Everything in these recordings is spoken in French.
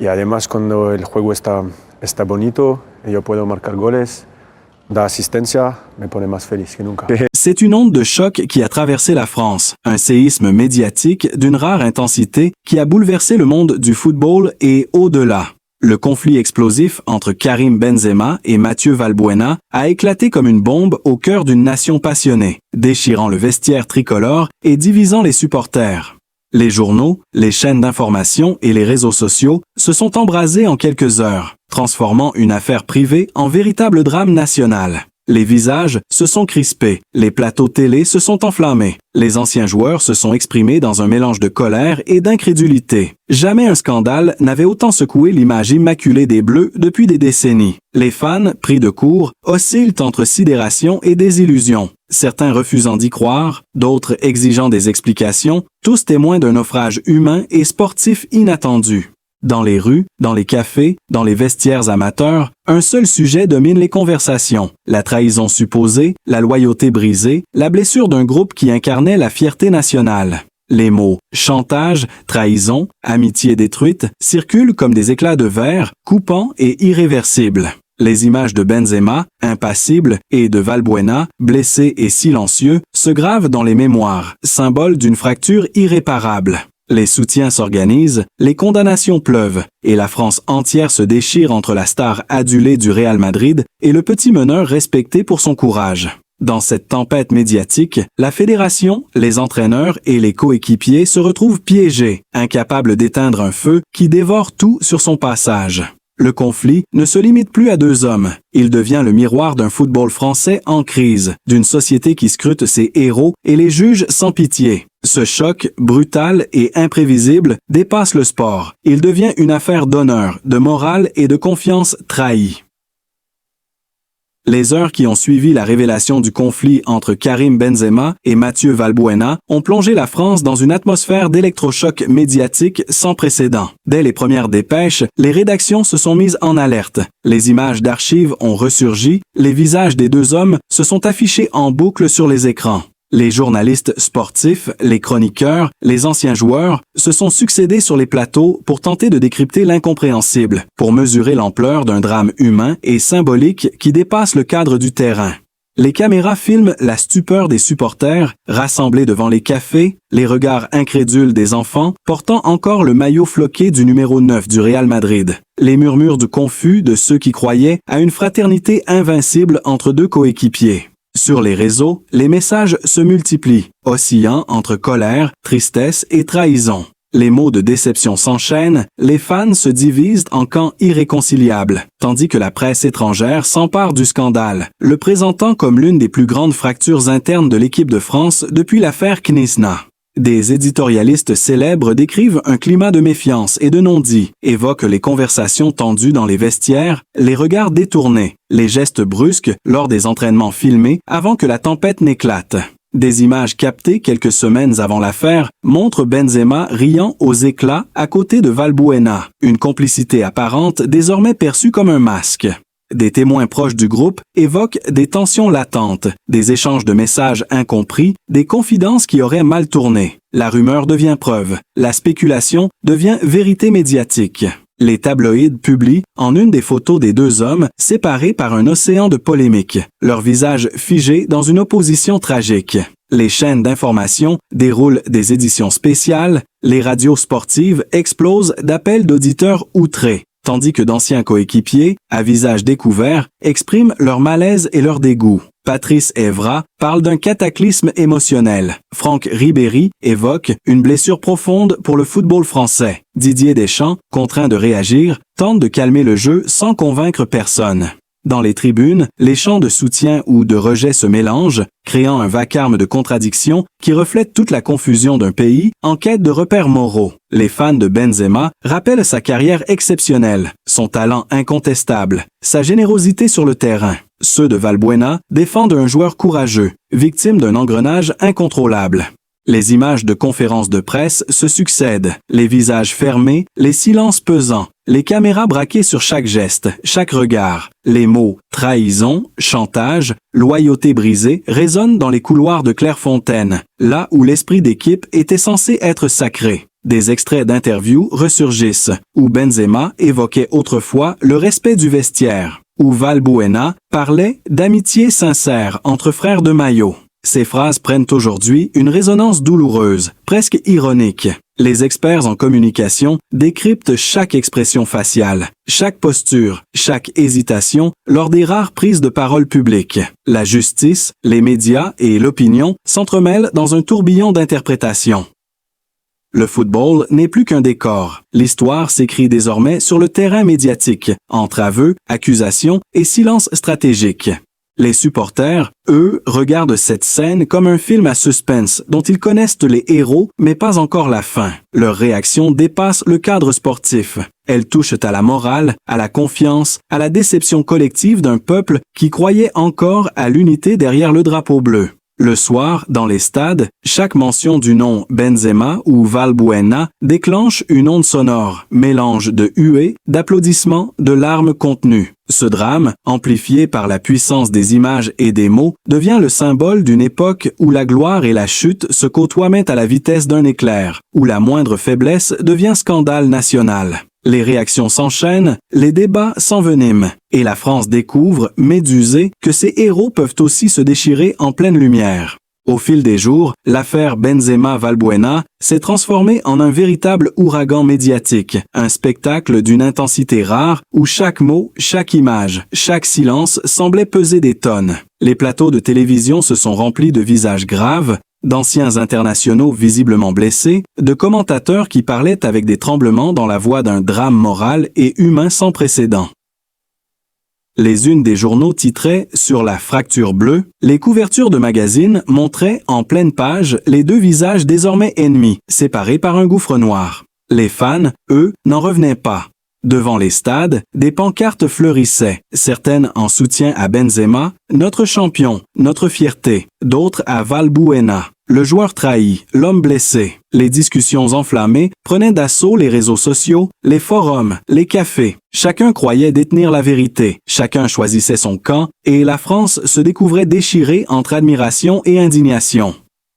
Y además cuando el juego está bonito y yo puedo marcar goles, da asistencia, me pone más feliz que nunca. C'est une onde de choc qui a traversé la France, un séisme médiatique d'une rare intensité qui a bouleversé le monde du football et au-delà. Le conflit explosif entre Karim Benzema et Mathieu Valbuena a éclaté comme une bombe au cœur d'une nation passionnée, déchirant le vestiaire tricolore et divisant les supporters. Les journaux, les chaînes d'information et les réseaux sociaux se sont embrasés en quelques heures, transformant une affaire privée en véritable drame national. Les visages se sont crispés, les plateaux télé se sont enflammés, les anciens joueurs se sont exprimés dans un mélange de colère et d'incrédulité. Jamais un scandale n'avait autant secoué l'image immaculée des Bleus depuis des décennies. Les fans, pris de court, oscillent entre sidération et désillusion. Certains refusant d'y croire, d'autres exigeant des explications, tous témoins d'un naufrage humain et sportif inattendu. Dans les rues, dans les cafés, dans les vestiaires amateurs, un seul sujet domine les conversations. La trahison supposée, la loyauté brisée, la blessure d'un groupe qui incarnait la fierté nationale. Les mots « chantage »,« trahison »,« amitié détruite » circulent comme des éclats de verre, coupants et irréversibles. Les images de Benzema, impassible, et de Valbuena, blessé et silencieux, se gravent dans les mémoires, symbole d'une fracture irréparable. Les soutiens s'organisent, les condamnations pleuvent, et la France entière se déchire entre la star adulée du Real Madrid et le petit meneur respecté pour son courage. Dans cette tempête médiatique, la fédération, les entraîneurs et les coéquipiers se retrouvent piégés, incapables d'éteindre un feu qui dévore tout sur son passage. Le conflit ne se limite plus à deux hommes. Il devient le miroir d'un football français en crise, d'une société qui scrute ses héros et les juge sans pitié. Ce choc, brutal et imprévisible, dépasse le sport. Il devient une affaire d'honneur, de morale et de confiance trahie. Les heures qui ont suivi la révélation du conflit entre Karim Benzema et Mathieu Valbuena ont plongé la France dans une atmosphère d'électrochoc médiatique sans précédent. Dès les premières dépêches, les rédactions se sont mises en alerte. Les images d'archives ont ressurgi, les visages des deux hommes se sont affichés en boucle sur les écrans. Les journalistes sportifs, les chroniqueurs, les anciens joueurs se sont succédés sur les plateaux pour tenter de décrypter l'incompréhensible, pour mesurer l'ampleur d'un drame humain et symbolique qui dépasse le cadre du terrain. Les caméras filment la stupeur des supporters, rassemblés devant les cafés, les regards incrédules des enfants, portant encore le maillot floqué du numéro 9 du Real Madrid. Les murmures du confus de ceux qui croyaient à une fraternité invincible entre deux coéquipiers. Sur les réseaux, les messages se multiplient, oscillant entre colère, tristesse et trahison. Les mots de déception s'enchaînent, les fans se divisent en camps irréconciliables, tandis que la presse étrangère s'empare du scandale, le présentant comme l'une des plus grandes fractures internes de l'équipe de France depuis l'affaire Knisna. Des éditorialistes célèbres décrivent un climat de méfiance et de non-dit, évoquent les conversations tendues dans les vestiaires, les regards détournés, les gestes brusques lors des entraînements filmés avant que la tempête n'éclate. Des images captées quelques semaines avant l'affaire montrent Benzema riant aux éclats à côté de Valbuena, une complicité apparente désormais perçue comme un masque. Des témoins proches du groupe évoquent des tensions latentes, des échanges de messages incompris, des confidences qui auraient mal tourné. La rumeur devient preuve, la spéculation devient vérité médiatique. Les tabloïds publient en une des photos des deux hommes séparés par un océan de polémiques, leurs visages figés dans une opposition tragique. Les chaînes d'information déroulent des éditions spéciales, les radios sportives explosent d'appels d'auditeurs outrés, tandis que d'anciens coéquipiers, à visage découvert, expriment leur malaise et leur dégoût. Patrice Evra parle d'un cataclysme émotionnel. Franck Ribéry évoque une blessure profonde pour le football français. Didier Deschamps, contraint de réagir, tente de calmer le jeu sans convaincre personne. Dans les tribunes, les chants de soutien ou de rejet se mélangent, créant un vacarme de contradictions qui reflète toute la confusion d'un pays en quête de repères moraux. Les fans de Benzema rappellent sa carrière exceptionnelle, son talent incontestable, sa générosité sur le terrain. Ceux de Valbuena défendent un joueur courageux, victime d'un engrenage incontrôlable. Les images de conférences de presse se succèdent, les visages fermés, les silences pesants, les caméras braquées sur chaque geste, chaque regard. Les mots « trahison »,« chantage »,« loyauté brisée » résonnent dans les couloirs de Clairefontaine, là où l'esprit d'équipe était censé être sacré. Des extraits d'interviews ressurgissent, où Benzema évoquait autrefois le respect du vestiaire, où Valbuena parlait d'amitié sincère entre frères de maillot. Ces phrases prennent aujourd'hui une résonance douloureuse, presque ironique. Les experts en communication décryptent chaque expression faciale, chaque posture, chaque hésitation lors des rares prises de parole publiques. La justice, les médias et l'opinion s'entremêlent dans un tourbillon d'interprétations. Le football n'est plus qu'un décor. L'histoire s'écrit désormais sur le terrain médiatique, entre aveux, accusations et silence stratégique. Les supporters, eux, regardent cette scène comme un film à suspense dont ils connaissent les héros, mais pas encore la fin. Leurs réactions dépassent le cadre sportif. Elles touchent à la morale, à la confiance, à la déception collective d'un peuple qui croyait encore à l'unité derrière le drapeau bleu. Le soir, dans les stades, chaque mention du nom Benzema ou Valbuena déclenche une onde sonore, mélange de huées, d'applaudissements, de larmes contenues. Ce drame, amplifié par la puissance des images et des mots, devient le symbole d'une époque où la gloire et la chute se côtoient à la vitesse d'un éclair, où la moindre faiblesse devient scandale national. Les réactions s'enchaînent, les débats s'enveniment, et la France découvre, médusée, que ses héros peuvent aussi se déchirer en pleine lumière. Au fil des jours, l'affaire Benzema-Valbuena s'est transformée en un véritable ouragan médiatique, un spectacle d'une intensité rare où chaque mot, chaque image, chaque silence semblait peser des tonnes. Les plateaux de télévision se sont remplis de visages graves, d'anciens internationaux visiblement blessés, de commentateurs qui parlaient avec des tremblements dans la voix d'un drame moral et humain sans précédent. Les unes des journaux titraient « Sur la fracture bleue », les couvertures de magazines montraient en pleine page les deux visages désormais ennemis, séparés par un gouffre noir. Les fans, eux, n'en revenaient pas. Devant les stades, des pancartes fleurissaient, certaines en soutien à Benzema, notre champion, notre fierté, d'autres à Valbuena, le joueur trahi, l'homme blessé. Les discussions enflammées prenaient d'assaut les réseaux sociaux, les forums, les cafés. Chacun croyait détenir la vérité, chacun choisissait son camp, et la France se découvrait déchirée entre admiration et indignation.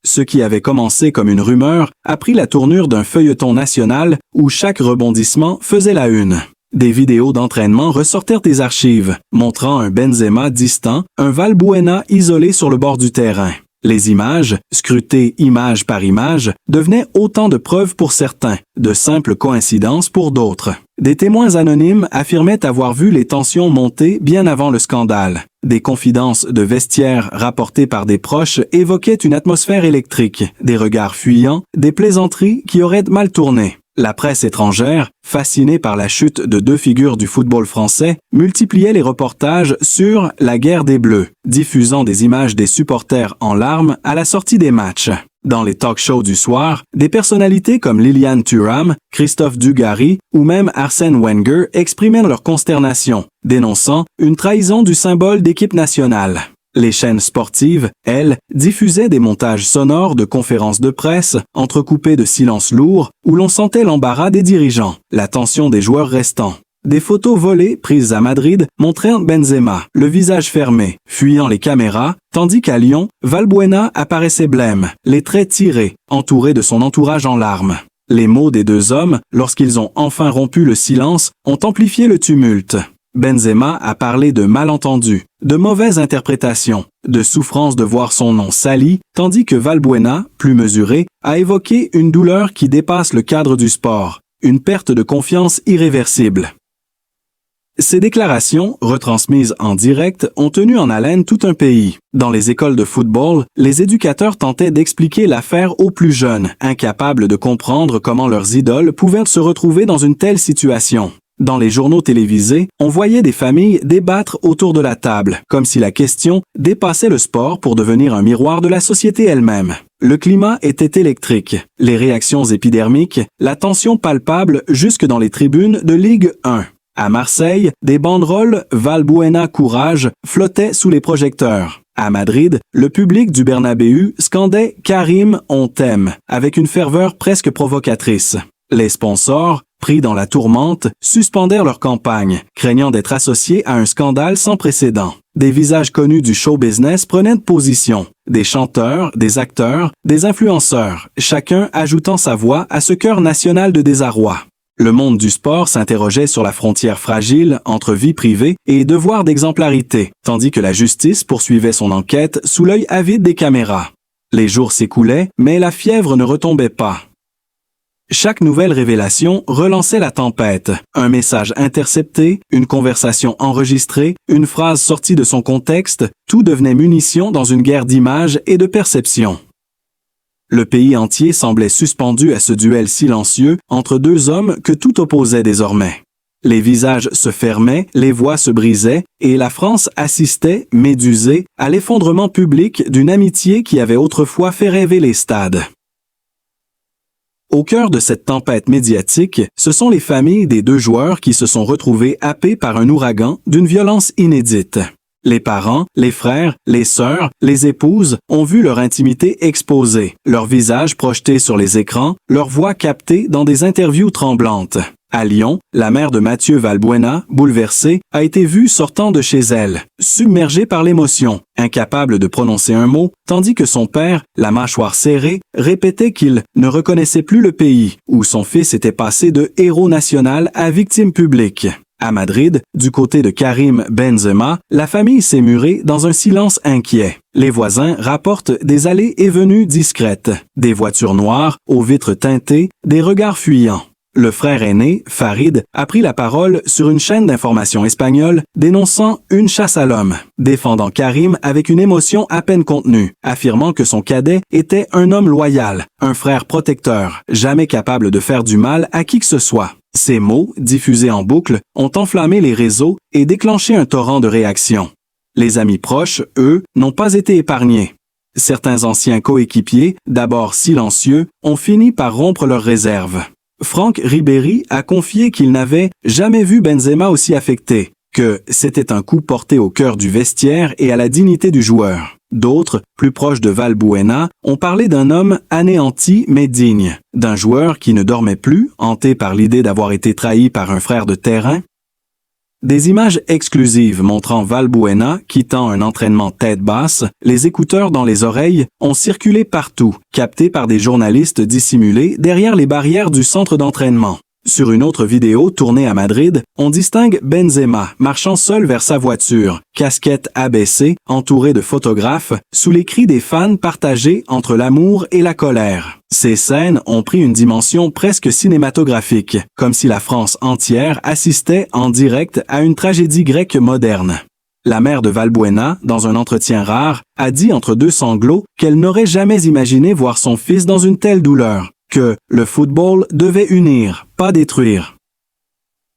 Ce qui avait commencé comme une rumeur a pris la tournure d'un feuilleton national où chaque rebondissement faisait la une. Des vidéos d'entraînement ressortirent des archives, montrant un Benzema distant, un Valbuena isolé sur le bord du terrain. Les images, scrutées image par image, devenaient autant de preuves pour certains, de simples coïncidences pour d'autres. Des témoins anonymes affirmaient avoir vu les tensions monter bien avant le scandale. Des confidences de vestiaire rapportées par des proches évoquaient une atmosphère électrique, des regards fuyants, des plaisanteries qui auraient mal tourné. La presse étrangère, fascinée par la chute de deux figures du football français, multipliait les reportages sur la guerre des Bleus, diffusant des images des supporters en larmes à la sortie des matchs. Dans les talk-shows du soir, des personnalités comme Liliane Thuram, Christophe Dugarry ou même Arsène Wenger exprimaient leur consternation, dénonçant une trahison du symbole d'équipe nationale. Les chaînes sportives, elles, diffusaient des montages sonores de conférences de presse, entrecoupés de silences lourds, où l'on sentait l'embarras des dirigeants, la tension des joueurs restants. Des photos volées prises à Madrid montraient Benzema, le visage fermé, fuyant les caméras, tandis qu'à Lyon, Valbuena apparaissait blême, les traits tirés, entouré de son entourage en larmes. Les mots des deux hommes, lorsqu'ils ont enfin rompu le silence, ont amplifié le tumulte. Benzema a parlé de malentendus, de mauvaises interprétations, de souffrance de voir son nom sali, tandis que Valbuena, plus mesuré, a évoqué une douleur qui dépasse le cadre du sport, une perte de confiance irréversible. Ces déclarations, retransmises en direct, ont tenu en haleine tout un pays. Dans les écoles de football, les éducateurs tentaient d'expliquer l'affaire aux plus jeunes, incapables de comprendre comment leurs idoles pouvaient se retrouver dans une telle situation. Dans les journaux télévisés, on voyait des familles débattre autour de la table, comme si la question dépassait le sport pour devenir un miroir de la société elle-même. Le climat était électrique, les réactions épidermiques, la tension palpable jusque dans les tribunes de Ligue 1. À Marseille, des banderoles « Valbuena Courage » flottaient sous les projecteurs. À Madrid, le public du Bernabéu scandait « Karim, on t'aime » avec une ferveur presque provocatrice. Les sponsors, pris dans la tourmente, suspendèrent leur campagne, craignant d'être associés à un scandale sans précédent. Des visages connus du show business prenaient position. Des chanteurs, des acteurs, des influenceurs, chacun ajoutant sa voix à ce chœur national de désarroi. Le monde du sport s'interrogeait sur la frontière fragile entre vie privée et devoir d'exemplarité, tandis que la justice poursuivait son enquête sous l'œil avide des caméras. Les jours s'écoulaient, mais la fièvre ne retombait pas. Chaque nouvelle révélation relançait la tempête. Un message intercepté, une conversation enregistrée, une phrase sortie de son contexte, tout devenait munition dans une guerre d'images et de perception. Le pays entier semblait suspendu à ce duel silencieux entre deux hommes que tout opposait désormais. Les visages se fermaient, les voix se brisaient, et la France assistait, médusée, à l'effondrement public d'une amitié qui avait autrefois fait rêver les stades. Au cœur de cette tempête médiatique, ce sont les familles des deux joueurs qui se sont retrouvées happées par un ouragan d'une violence inédite. Les parents, les frères, les sœurs, les épouses ont vu leur intimité exposée, leurs visages projetés sur les écrans, leurs voix captées dans des interviews tremblantes. À Lyon, la mère de Mathieu Valbuena, bouleversée, a été vue sortant de chez elle, submergée par l'émotion, incapable de prononcer un mot, tandis que son père, la mâchoire serrée, répétait qu'il ne reconnaissait plus le pays, où son fils était passé de héros national à victime publique. À Madrid, du côté de Karim Benzema, la famille s'est murée dans un silence inquiet. Les voisins rapportent des allées et venues discrètes, des voitures noires, aux vitres teintées, des regards fuyants. Le frère aîné, Farid, a pris la parole sur une chaîne d'information espagnole, dénonçant une chasse à l'homme, défendant Karim avec une émotion à peine contenue, affirmant que son cadet était un homme loyal, un frère protecteur, jamais capable de faire du mal à qui que ce soit. Ces mots, diffusés en boucle, ont enflammé les réseaux et déclenché un torrent de réactions. Les amis proches, eux, n'ont pas été épargnés. Certains anciens coéquipiers, d'abord silencieux, ont fini par rompre leurs réserves. Franck Ribéry a confié qu'il n'avait jamais vu Benzema aussi affecté, que c'était un coup porté au cœur du vestiaire et à la dignité du joueur. D'autres, plus proches de Valbuena, ont parlé d'un homme anéanti mais digne, d'un joueur qui ne dormait plus, hanté par l'idée d'avoir été trahi par un frère de terrain. Des images exclusives montrant Valbuena quittant un entraînement tête basse, les écouteurs dans les oreilles, ont circulé partout, captés par des journalistes dissimulés derrière les barrières du centre d'entraînement. Sur une autre vidéo tournée à Madrid, on distingue Benzema marchant seul vers sa voiture, casquette abaissée, entouré de photographes, sous les cris des fans partagés entre l'amour et la colère. Ces scènes ont pris une dimension presque cinématographique, comme si la France entière assistait en direct à une tragédie grecque moderne. La mère de Valbuena, dans un entretien rare, a dit entre deux sanglots qu'elle n'aurait jamais imaginé voir son fils dans une telle douleur, que le football devait unir, pas détruire.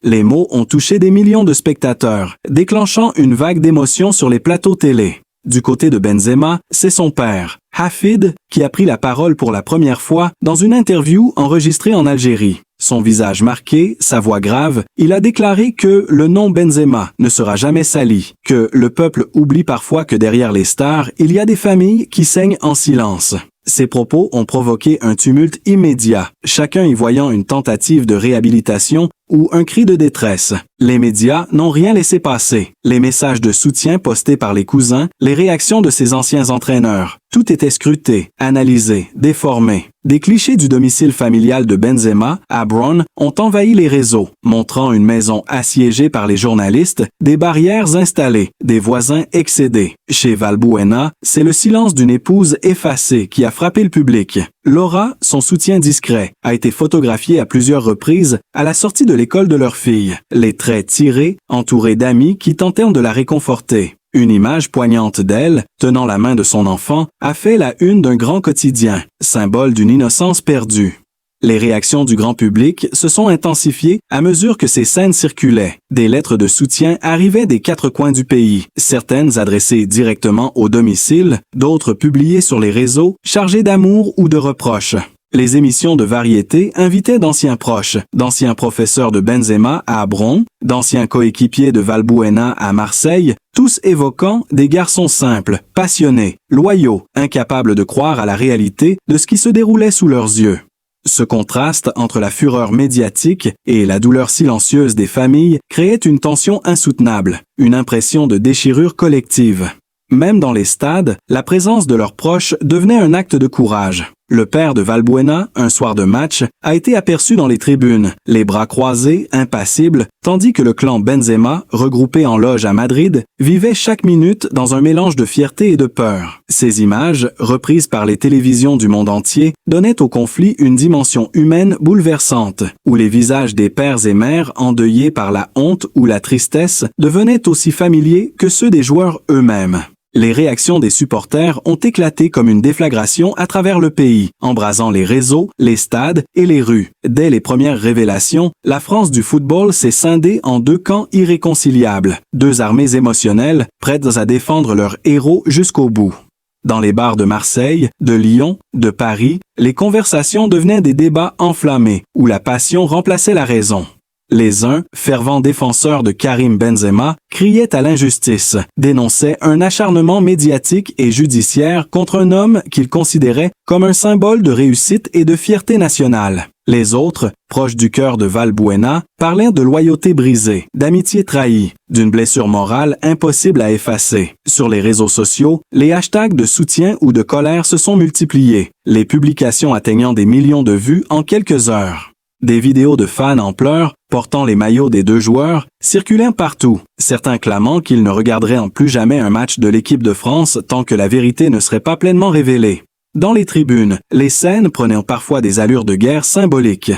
Les mots ont touché des millions de spectateurs, déclenchant une vague d'émotions sur les plateaux télé. Du côté de Benzema, c'est son père, Hafid, qui a pris la parole pour la première fois dans une interview enregistrée en Algérie. Son visage marqué, sa voix grave, il a déclaré que le nom Benzema ne sera jamais sali, que le peuple oublie parfois que derrière les stars, il y a des familles qui saignent en silence. Ces propos ont provoqué un tumulte immédiat, chacun y voyant une tentative de réhabilitation ou un cri de détresse. Les médias n'ont rien laissé passer. Les messages de soutien postés par les cousins, les réactions de ces anciens entraîneurs, tout était scruté, analysé, déformé. Des clichés du domicile familial de Benzema, à Bron, ont envahi les réseaux, montrant une maison assiégée par les journalistes, des barrières installées, des voisins excédés. Chez Valbuena, c'est le silence d'une épouse effacée qui a frappé le public. Laura, son soutien discret, a été photographiée à plusieurs reprises à la sortie de l'école de leur fille, les traits tirés, entourés d'amis qui tentèrent de la réconforter. Une image poignante d'elle, tenant la main de son enfant, a fait la une d'un grand quotidien, symbole d'une innocence perdue. Les réactions du grand public se sont intensifiées à mesure que ces scènes circulaient. Des lettres de soutien arrivaient des quatre coins du pays, certaines adressées directement au domicile, d'autres publiées sur les réseaux, chargées d'amour ou de reproches. Les émissions de variété invitaient d'anciens proches, d'anciens professeurs de Benzema à Bron, d'anciens coéquipiers de Valbuena à Marseille, tous évoquant des garçons simples, passionnés, loyaux, incapables de croire à la réalité de ce qui se déroulait sous leurs yeux. Ce contraste entre la fureur médiatique et la douleur silencieuse des familles créait une tension insoutenable, une impression de déchirure collective. Même dans les stades, la présence de leurs proches devenait un acte de courage. Le père de Valbuena, un soir de match, a été aperçu dans les tribunes, les bras croisés, impassible, tandis que le clan Benzema, regroupé en loge à Madrid, vivait chaque minute dans un mélange de fierté et de peur. Ces images, reprises par les télévisions du monde entier, donnaient au conflit une dimension humaine bouleversante, où les visages des pères et mères endeuillés par la honte ou la tristesse devenaient aussi familiers que ceux des joueurs eux-mêmes. Les réactions des supporters ont éclaté comme une déflagration à travers le pays, embrasant les réseaux, les stades et les rues. Dès les premières révélations, la France du football s'est scindée en deux camps irréconciliables, deux armées émotionnelles, prêtes à défendre leurs héros jusqu'au bout. Dans les bars de Marseille, de Lyon, de Paris, les conversations devenaient des débats enflammés, où la passion remplaçait la raison. Les uns, fervents défenseurs de Karim Benzema, criaient à l'injustice, dénonçaient un acharnement médiatique et judiciaire contre un homme qu'ils considéraient comme un symbole de réussite et de fierté nationale. Les autres, proches du cœur de Valbuena, parlaient de loyauté brisée, d'amitié trahie, d'une blessure morale impossible à effacer. Sur les réseaux sociaux, les hashtags de soutien ou de colère se sont multipliés, les publications atteignant des millions de vues en quelques heures. Des vidéos de fans en pleurs, portant les maillots des deux joueurs, circulaient partout, certains clamant qu'ils ne regarderaient en plus jamais un match de l'équipe de France tant que la vérité ne serait pas pleinement révélée. Dans les tribunes, les scènes prenaient parfois des allures de guerre symboliques.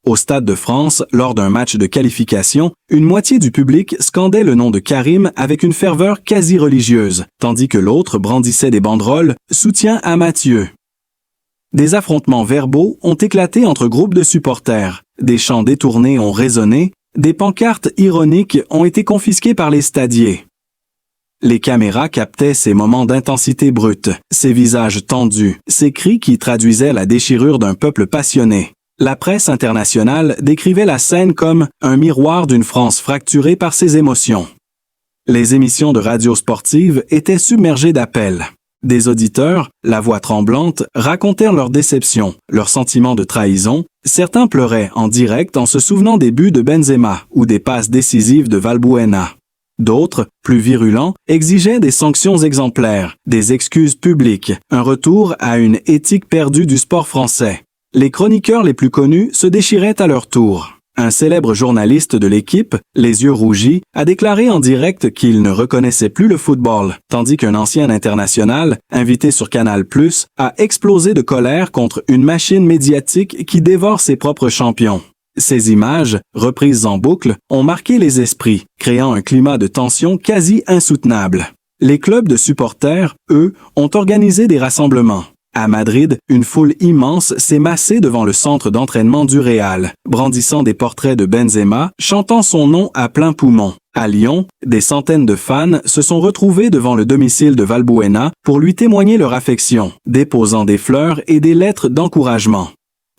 Au Stade de France, lors d'un match de qualification, une moitié du public scandait le nom de Karim avec une ferveur quasi religieuse, tandis que l'autre brandissait des banderoles « Soutien à Mathieu ». Des affrontements verbaux ont éclaté entre groupes de supporters, des chants détournés ont résonné, des pancartes ironiques ont été confisquées par les stadiers. Les caméras captaient ces moments d'intensité brute, ces visages tendus, ces cris qui traduisaient la déchirure d'un peuple passionné. La presse internationale décrivait la scène comme un miroir d'une France fracturée par ses émotions. Les émissions de radio sportives étaient submergées d'appels. Des auditeurs, la voix tremblante, racontèrent leur déception, leur sentiment de trahison. Certains pleuraient en direct en se souvenant des buts de Benzema ou des passes décisives de Valbuena. D'autres, plus virulents, exigeaient des sanctions exemplaires, des excuses publiques, un retour à une éthique perdue du sport français. Les chroniqueurs les plus connus se déchiraient à leur tour. Un célèbre journaliste de l'équipe, les yeux rougis, a déclaré en direct qu'il ne reconnaissait plus le football, tandis qu'un ancien international, invité sur Canal+, a explosé de colère contre une machine médiatique qui dévore ses propres champions. Ces images, reprises en boucle, ont marqué les esprits, créant un climat de tension quasi insoutenable. Les clubs de supporters, eux, ont organisé des rassemblements. À Madrid, une foule immense s'est massée devant le centre d'entraînement du Real, brandissant des portraits de Benzema, chantant son nom à plein poumon. À Lyon, des centaines de fans se sont retrouvés devant le domicile de Valbuena pour lui témoigner leur affection, déposant des fleurs et des lettres d'encouragement.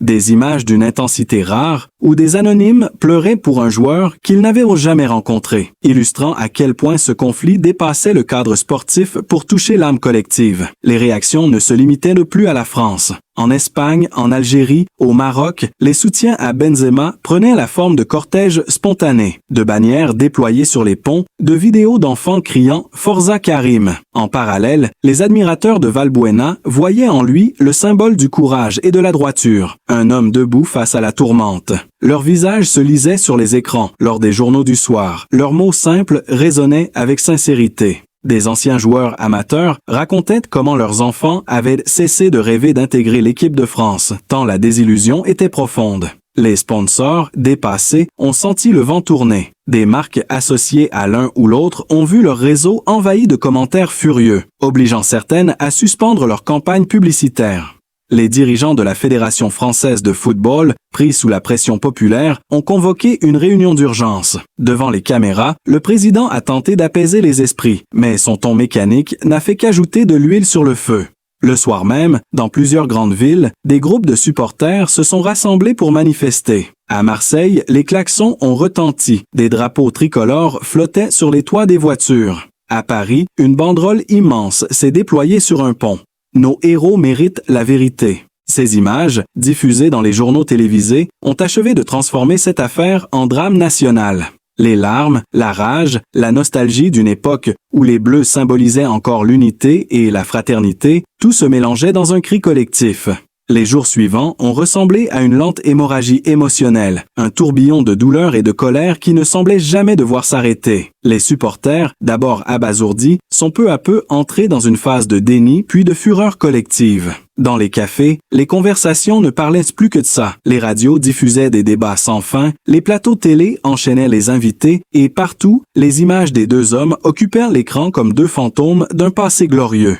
Des images d'une intensité rare, où des anonymes pleuraient pour un joueur qu'ils n'avaient jamais rencontré, illustrant à quel point ce conflit dépassait le cadre sportif pour toucher l'âme collective. Les réactions ne se limitaient plus à la France. En Espagne, en Algérie, au Maroc, les soutiens à Benzema prenaient la forme de cortèges spontanés, de bannières déployées sur les ponts, de vidéos d'enfants criant « Forza Karim ». En parallèle, les admirateurs de Valbuena voyaient en lui le symbole du courage et de la droiture, un homme debout face à la tourmente. Leurs visages se lisaient sur les écrans lors des journaux du soir. Leurs mots simples résonnaient avec sincérité. Des anciens joueurs amateurs racontaient comment leurs enfants avaient cessé de rêver d'intégrer l'équipe de France, tant la désillusion était profonde. Les sponsors, dépassés, ont senti le vent tourner. Des marques associées à l'un ou l'autre ont vu leur réseau envahi de commentaires furieux, obligeant certaines à suspendre leur campagne publicitaire. Les dirigeants de la Fédération française de football, pris sous la pression populaire, ont convoqué une réunion d'urgence. Devant les caméras, le président a tenté d'apaiser les esprits, mais son ton mécanique n'a fait qu'ajouter de l'huile sur le feu. Le soir même, dans plusieurs grandes villes, des groupes de supporters se sont rassemblés pour manifester. À Marseille, les klaxons ont retenti, des drapeaux tricolores flottaient sur les toits des voitures. À Paris, une banderole immense s'est déployée sur un pont. Nos héros méritent la vérité. Ces images, diffusées dans les journaux télévisés, ont achevé de transformer cette affaire en drame national. Les larmes, la rage, la nostalgie d'une époque où les Bleus symbolisaient encore l'unité et la fraternité, tout se mélangeait dans un cri collectif. Les jours suivants ont ressemblé à une lente hémorragie émotionnelle, un tourbillon de douleur et de colère qui ne semblait jamais devoir s'arrêter. Les supporters, d'abord abasourdis, sont peu à peu entrés dans une phase de déni puis de fureur collective. Dans les cafés, les conversations ne parlaient plus que de ça. Les radios diffusaient des débats sans fin, les plateaux télé enchaînaient les invités, et partout, les images des deux hommes occupèrent l'écran comme deux fantômes d'un passé glorieux.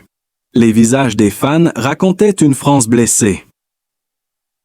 Les visages des fans racontaient une France blessée.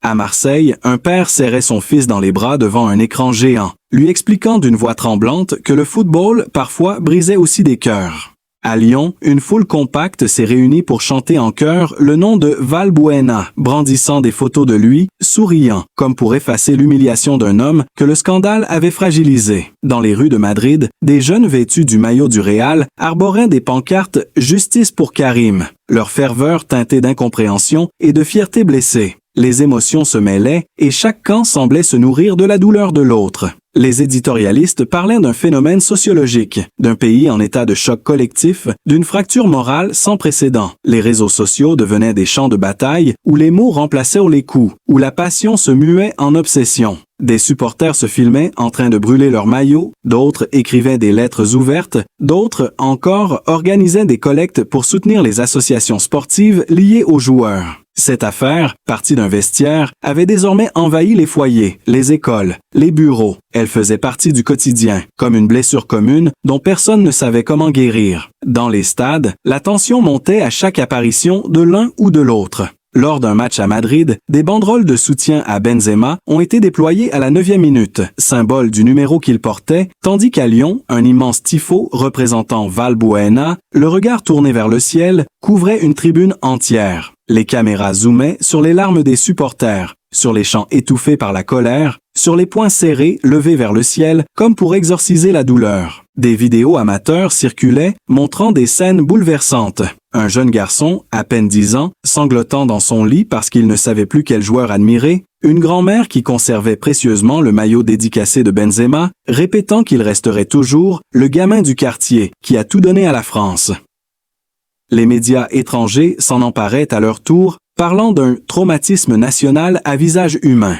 À Marseille, un père serrait son fils dans les bras devant un écran géant, lui expliquant d'une voix tremblante que le football, parfois, brisait aussi des cœurs. À Lyon, une foule compacte s'est réunie pour chanter en chœur le nom de Valbuena, brandissant des photos de lui, souriant, comme pour effacer l'humiliation d'un homme que le scandale avait fragilisé. Dans les rues de Madrid, des jeunes vêtus du maillot du Real arboraient des pancartes « Justice pour Karim », leur ferveur teintée d'incompréhension et de fierté blessée. Les émotions se mêlaient et chaque camp semblait se nourrir de la douleur de l'autre. Les éditorialistes parlaient d'un phénomène sociologique, d'un pays en état de choc collectif, d'une fracture morale sans précédent. Les réseaux sociaux devenaient des champs de bataille où les mots remplaçaient les coups, où la passion se muait en obsession. Des supporters se filmaient en train de brûler leurs maillots, d'autres écrivaient des lettres ouvertes, d'autres encore organisaient des collectes pour soutenir les associations sportives liées aux joueurs. Cette affaire, partie d'un vestiaire, avait désormais envahi les foyers, les écoles, les bureaux. Elle faisait partie du quotidien, comme une blessure commune dont personne ne savait comment guérir. Dans les stades, la tension montait à chaque apparition de l'un ou de l'autre. Lors d'un match à Madrid, des banderoles de soutien à Benzema ont été déployées à la 9e minute, symbole du numéro qu'il portait, tandis qu'à Lyon, un immense tifo représentant Valbuena, le regard tourné vers le ciel, couvrait une tribune entière. Les caméras zoomaient sur les larmes des supporters, sur les chants étouffés par la colère, sur les poings serrés levés vers le ciel comme pour exorciser la douleur. Des vidéos amateurs circulaient montrant des scènes bouleversantes. Un jeune garçon, à peine 10 ans, sanglotant dans son lit parce qu'il ne savait plus quel joueur admirer, une grand-mère qui conservait précieusement le maillot dédicacé de Benzema, répétant qu'il resterait toujours le gamin du quartier qui a tout donné à la France. Les médias étrangers s'en emparaient à leur tour, parlant d'un traumatisme national à visage humain.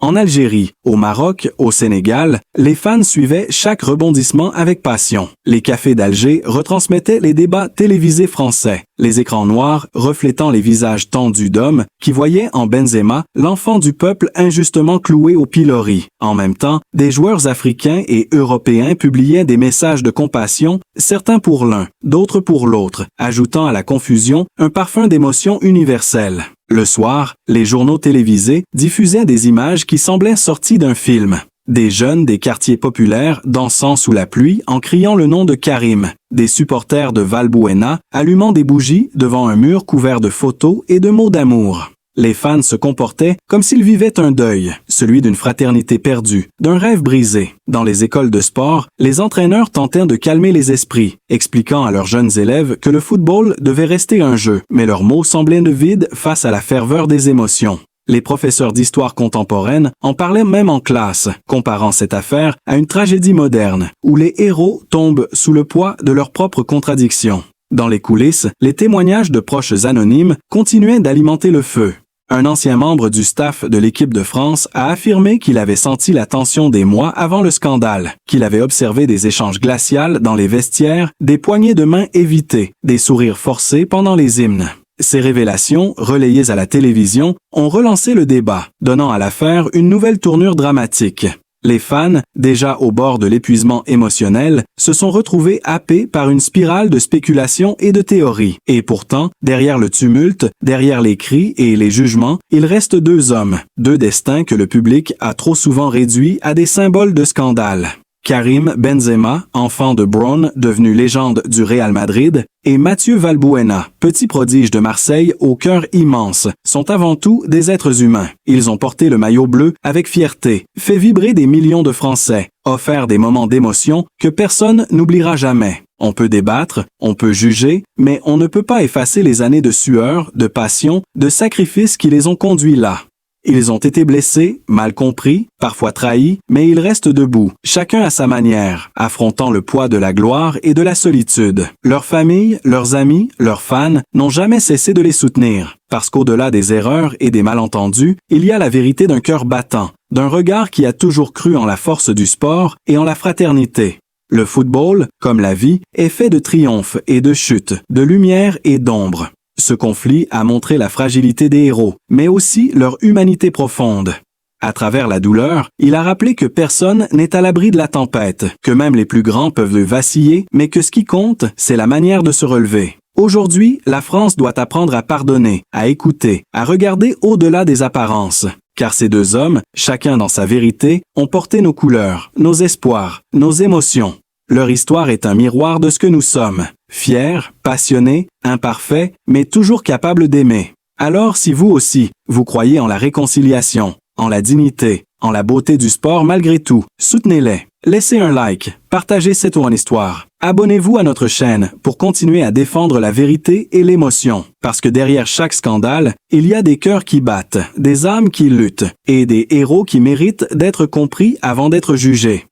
En Algérie, au Maroc, au Sénégal, les fans suivaient chaque rebondissement avec passion. Les cafés d'Alger retransmettaient les débats télévisés français, les écrans noirs reflétant les visages tendus d'hommes qui voyaient en Benzema l'enfant du peuple injustement cloué au pilori. En même temps, des joueurs africains et européens publiaient des messages de compassion, certains pour l'un, d'autres pour l'autre, ajoutant à la confusion un parfum d'émotion universelle. Le soir, les journaux télévisés diffusaient des images qui semblaient sorties d'un film. Des jeunes des quartiers populaires dansant sous la pluie en criant le nom de Karim. Des supporters de Valbuena allumant des bougies devant un mur couvert de photos et de mots d'amour. Les fans se comportaient comme s'ils vivaient un deuil, celui d'une fraternité perdue, d'un rêve brisé. Dans les écoles de sport, les entraîneurs tentèrent de calmer les esprits, expliquant à leurs jeunes élèves que le football devait rester un jeu, mais leurs mots semblaient vides face à la ferveur des émotions. Les professeurs d'histoire contemporaine en parlaient même en classe, comparant cette affaire à une tragédie moderne, où les héros tombent sous le poids de leurs propres contradictions. Dans les coulisses, les témoignages de proches anonymes continuaient d'alimenter le feu. Un ancien membre du staff de l'équipe de France a affirmé qu'il avait senti la tension des mois avant le scandale, qu'il avait observé des échanges glacials dans les vestiaires, des poignées de main évitées, des sourires forcés pendant les hymnes. Ces révélations, relayées à la télévision, ont relancé le débat, donnant à l'affaire une nouvelle tournure dramatique. Les fans, déjà au bord de l'épuisement émotionnel, se sont retrouvés happés par une spirale de spéculation et de théories. Et pourtant, derrière le tumulte, derrière les cris et les jugements, il reste deux hommes, deux destins que le public a trop souvent réduits à des symboles de scandale. Karim Benzema, enfant de Brown, devenu légende du Real Madrid, et Mathieu Valbuena, petit prodige de Marseille au cœur immense, sont avant tout des êtres humains. Ils ont porté le maillot bleu avec fierté, fait vibrer des millions de Français, offert des moments d'émotion que personne n'oubliera jamais. On peut débattre, on peut juger, mais on ne peut pas effacer les années de sueur, de passion, de sacrifices qui les ont conduits là. Ils ont été blessés, mal compris, parfois trahis, mais ils restent debout, chacun à sa manière, affrontant le poids de la gloire et de la solitude. Leurs familles, leurs amis, leurs fans n'ont jamais cessé de les soutenir, parce qu'au-delà des erreurs et des malentendus, il y a la vérité d'un cœur battant, d'un regard qui a toujours cru en la force du sport et en la fraternité. Le football, comme la vie, est fait de triomphes et de chutes, de lumière et d'ombre. Ce conflit a montré la fragilité des héros, mais aussi leur humanité profonde. À travers la douleur, il a rappelé que personne n'est à l'abri de la tempête, que même les plus grands peuvent vaciller, mais que ce qui compte, c'est la manière de se relever. Aujourd'hui, la France doit apprendre à pardonner, à écouter, à regarder au-delà des apparences. Car ces deux hommes, chacun dans sa vérité, ont porté nos couleurs, nos espoirs, nos émotions. Leur histoire est un miroir de ce que nous sommes. Fiers, passionnés, imparfaits, mais toujours capables d'aimer. Alors si vous aussi, vous croyez en la réconciliation, en la dignité, en la beauté du sport malgré tout, soutenez-les. Laissez un like, partagez cette ou en histoire. Abonnez-vous à notre chaîne pour continuer à défendre la vérité et l'émotion. Parce que derrière chaque scandale, il y a des cœurs qui battent, des âmes qui luttent, et des héros qui méritent d'être compris avant d'être jugés.